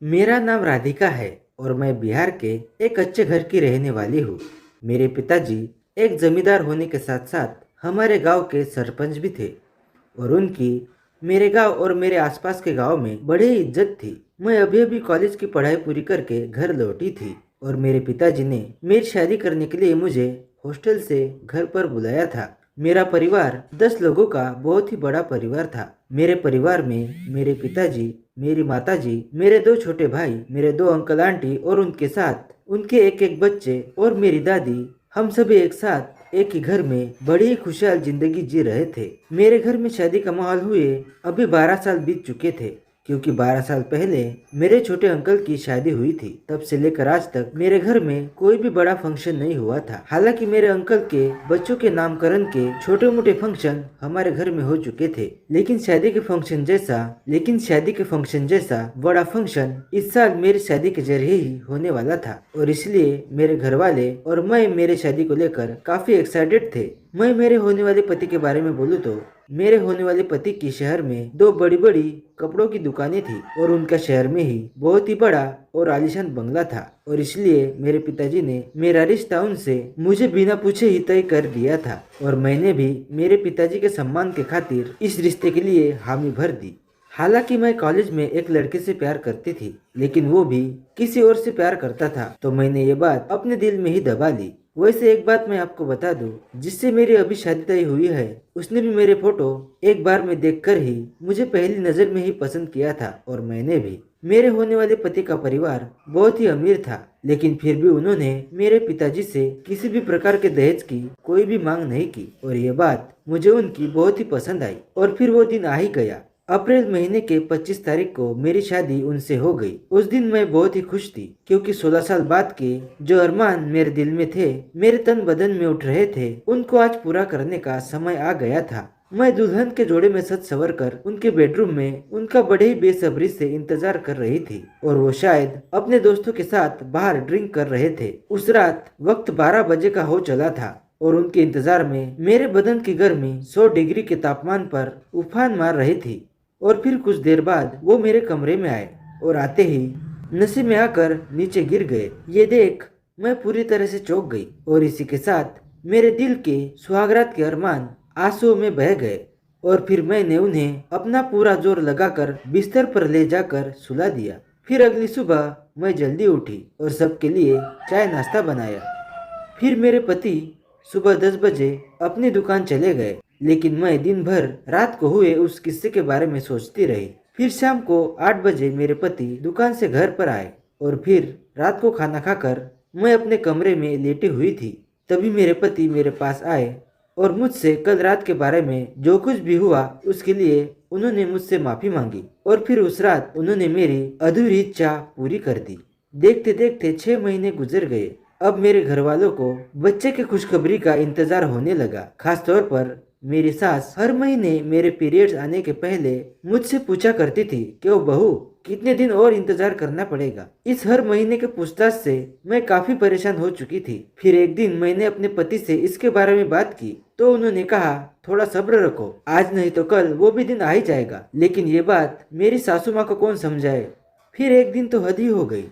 मेरा नाम राधिका है और मैं बिहार के एक अच्छे घर की रहने वाली हूँ। मेरे पिताजी एक जमींदार होने के साथ साथ हमारे गांव के सरपंच भी थे और उनकी मेरे गांव और मेरे आसपास के गांव में बड़ी इज्जत थी। मैं अभी अभी कॉलेज की पढ़ाई पूरी करके घर लौटी थी और मेरे पिताजी ने मेरी शादी करने के लिए मुझे हॉस्टल से घर पर बुलाया था। मेरा परिवार 10 लोगों का बहुत ही बड़ा परिवार था। मेरे परिवार में मेरे पिताजी, मेरी माताजी, मेरे 2 छोटे भाई, मेरे 2 अंकल आंटी और उनके साथ उनके एक एक बच्चे और मेरी दादी, हम सभी एक साथ एक ही घर में बड़ी ही खुशहाल जिंदगी जी रहे थे। मेरे घर में शादी का माहौल हुए अभी 12 साल बीत चुके थे, क्योंकि 12 साल पहले मेरे छोटे अंकल की शादी हुई थी। तब से लेकर आज तक मेरे घर में कोई भी बड़ा फंक्शन नहीं हुआ था। हालांकि मेरे अंकल के बच्चों के नामकरण के छोटे मोटे फंक्शन हमारे घर में हो चुके थे, लेकिन शादी के फंक्शन जैसा बड़ा फंक्शन इस साल मेरी शादी के जरिए ही होने वाला था और इसलिए मेरे घर वाले और मैं मेरे शादी को लेकर काफी एक्साइटेड थे। मैं मेरे होने वाले पति के बारे में बोलूँ तो मेरे होने वाले पति की शहर में 2 बड़ी-बड़ी कपड़ों की दुकानें थी और उनका शहर में ही बहुत ही बड़ा और आलीशान बंगला था और इसलिए मेरे पिताजी ने मेरा रिश्ता उनसे मुझे बिना पूछे ही तय कर दिया था और मैंने भी मेरे पिताजी के सम्मान के खातिर इस रिश्ते के लिए हामी भर दी। हालांकि मैं कॉलेज में एक लड़के से प्यार करती थी, लेकिन वो भी किसी और से प्यार करता था, तो मैंने ये बात अपने दिल में ही दबा ली। वैसे एक बात मैं आपको बता दूं, जिससे मेरी अभी शादी तय हुई है, उसने भी मेरे फोटो एक बार में देखकर ही मुझे पहली नजर में ही पसंद किया था और मैंने भी। मेरे होने वाले पति का परिवार बहुत ही अमीर था, लेकिन फिर भी उन्होंने मेरे पिताजी से किसी भी प्रकार के दहेज की कोई भी मांग नहीं की और ये बात मुझे उनकी बहुत ही पसंद आई। और फिर वो दिन आ ही गया। अप्रैल महीने के 25 तारीख को मेरी शादी उनसे हो गई। उस दिन मैं बहुत ही खुश थी, क्योंकि 16 साल बाद के जो अरमान मेरे दिल में थे, मेरे तन बदन में उठ रहे थे, उनको आज पूरा करने का समय आ गया था। मैं दुल्हन के जोड़े में सज संवर कर उनके बेडरूम में उनका बड़े ही बेसब्री से इंतजार कर रही थी और वो शायद अपने दोस्तों के साथ बाहर ड्रिंक कर रहे थे। उस रात वक्त 12 बजे का हो चला था और उनके इंतजार में मेरे बदन की गर्मी 100 डिग्री के तापमान पर उफान मार रही थी। और फिर कुछ देर बाद वो मेरे कमरे में आए और आते ही नशे में आकर नीचे गिर गए। ये देख मैं पूरी तरह से चौंक गई और इसी के साथ मेरे दिल के सुहागरात के अरमान आंसुओं में बह गए और फिर मैंने उन्हें अपना पूरा जोर लगाकर बिस्तर पर ले जाकर सुला दिया। फिर अगली सुबह मैं जल्दी उठी और सबके लिए चाय नाश्ता बनाया। फिर मेरे पति सुबह 10 बजे अपनी दुकान चले गए, लेकिन मैं दिन भर रात को हुए उस किस्से के बारे में सोचती रही। फिर शाम को 8 बजे मेरे पति दुकान से घर पर आए और फिर रात को खाना खाकर मैं अपने कमरे में लेटी हुई थी। तभी मेरे पति मेरे पास आए और मुझसे कल रात के बारे में जो कुछ भी हुआ उसके लिए उन्होंने मुझसे माफी मांगी और फिर उस रात उन्होंने मेरी अधूरी इच्छा पूरी कर दी। देखते देखते 6 महीने गुजर गए। अब मेरे घर वालों को बच्चे की खुशखबरी का इंतजार होने लगा। खास तौर पर मेरी सास हर महीने मेरे पीरियड्स आने के पहले मुझसे पूछा करती थी कि ओ बहू, कितने दिन और इंतजार करना पड़ेगा। इस हर महीने के पूछताछ से मैं काफी परेशान हो चुकी थी। फिर एक दिन मैंने अपने पति से इसके बारे में बात की तो उन्होंने कहा, थोड़ा सब्र रखो, आज नहीं तो कल वो भी दिन आ ही जाएगा। लेकिन ये बात मेरी सासू माँ को कौन समझाए। फिर एक दिन तो हद ही हो गई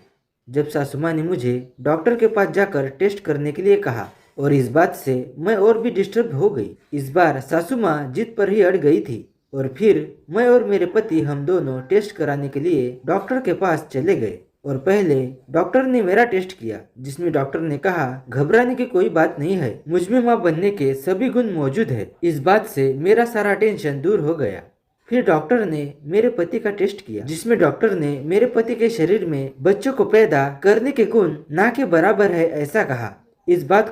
जब सासू माँ ने मुझे डॉक्टर के पास जाकर टेस्ट करने के लिए कहा और इस बात से मैं और भी डिस्टर्ब हो गई। इस बार सासू माँ जिद पर ही अड़ गई थी और फिर मैं और मेरे पति हम दोनों टेस्ट कराने के लिए डॉक्टर के पास चले गए और पहले डॉक्टर ने मेरा टेस्ट किया, जिसमें डॉक्टर ने कहा घबराने की कोई बात नहीं है, मुझमें माँ बनने के सभी गुण मौजूद है। इस बात से मेरा सारा टेंशन दूर हो गया। फिर डॉक्टर ने मेरे पति का टेस्ट किया, जिसमें डॉक्टर ने मेरे पति के शरीर में बच्चों को पैदा करने के गुण ना के बराबर है ऐसा कहा। इस बात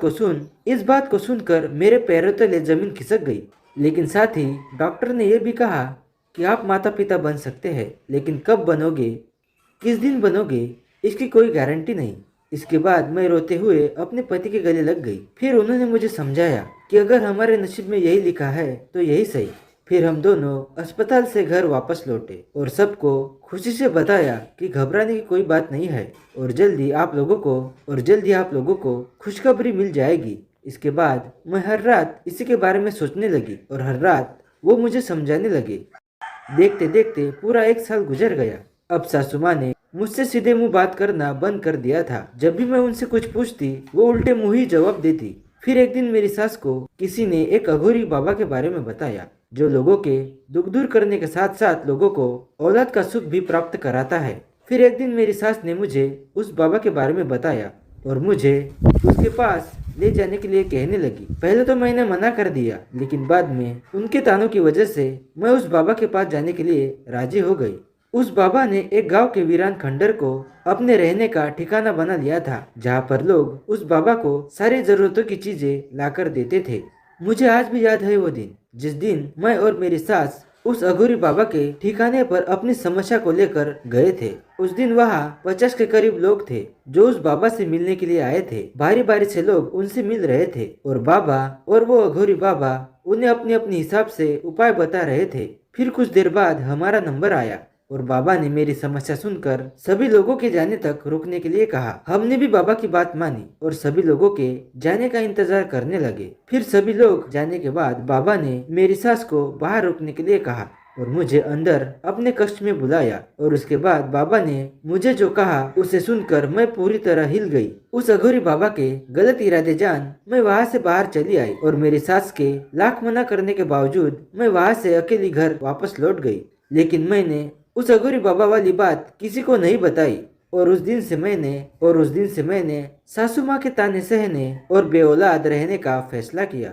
को सुनकर मेरे पैरों तले जमीन खिसक गई। लेकिन साथ ही डॉक्टर ने यह भी कहा कि आप माता पिता बन सकते हैं, लेकिन कब बनोगे, किस दिन बनोगे, इसकी कोई गारंटी नहीं। इसके बाद मैं रोते हुए अपने पति के गले लग गई। फिर उन्होंने मुझे समझाया कि अगर हमारे नसीब में यही लिखा है तो यही सही। फिर हम दोनों अस्पताल से घर वापस लौटे और सबको खुशी से बताया कि घबराने की कोई बात नहीं है और जल्दी आप लोगों को खुशखबरी मिल जाएगी। इसके बाद मैं हर रात इसी के बारे में सोचने लगी और हर रात वो मुझे समझाने लगे। देखते देखते पूरा 1 साल गुजर गया। अब सासू माँ ने मुझसे सीधे मुंह बात करना बंद कर दिया था। जब भी मैं उनसे कुछ पूछती वो उल्टे मुंह ही जवाब देती। फिर एक दिन मेरी सास को किसी ने एक अघोरी बाबा के बारे में बताया जो लोगों के दुख दूर करने के साथ साथ लोगों को औलाद का सुख भी प्राप्त कराता है। फिर एक दिन मेरी सास ने मुझे उस बाबा के बारे में बताया और मुझे उसके पास ले जाने के लिए कहने लगी। पहले तो मैंने मना कर दिया, लेकिन बाद में उनके तानों की वजह से मैं उस बाबा के पास जाने के लिए राजी हो गई। उस बाबा ने एक गांव के वीरान खंडर को अपने रहने का ठिकाना बना लिया था, जहां पर लोग उस बाबा को सारी जरूरतों की चीजें लाकर देते थे। मुझे आज भी याद है वो दिन, जिस दिन मैं और मेरी सास उस अघोरी बाबा के ठिकाने पर अपनी समस्या को लेकर गए थे। उस दिन वहाँ 50 के करीब लोग थे जो उस बाबा से मिलने के लिए आए थे। बारी बारी से लोग उनसे मिल रहे थे और बाबा और वो अघोरी बाबा उन्हें अपने अपने हिसाब से उपाय बता रहे थे। फिर कुछ देर बाद हमारा नंबर आया और बाबा ने मेरी समस्या सुनकर सभी लोगों के जाने तक रुकने के लिए कहा। हमने भी बाबा की बात मानी और सभी लोगों के जाने का इंतजार करने लगे। फिर सभी लोग जाने के बाद बाबा ने मेरी सास को बाहर रुकने के लिए कहा और मुझे अंदर अपने कक्ष में बुलाया और उसके बाद बाबा ने मुझे जो कहा उसे सुनकर मैं पूरी तरह हिल गई। उस अघोरी बाबा के गलत इरादे जान मैं वहाँ से बाहर चली आई और मेरी सास के लाख मना करने के बावजूद मैं वहाँ से अकेली घर वापस लौट गई। लेकिन मैंने उस अघोरी बाबा वाली बात किसी को नहीं बताई और उस दिन से मैंने सासू माँ के ताने सहने और बेऔलाद रहने का फैसला किया।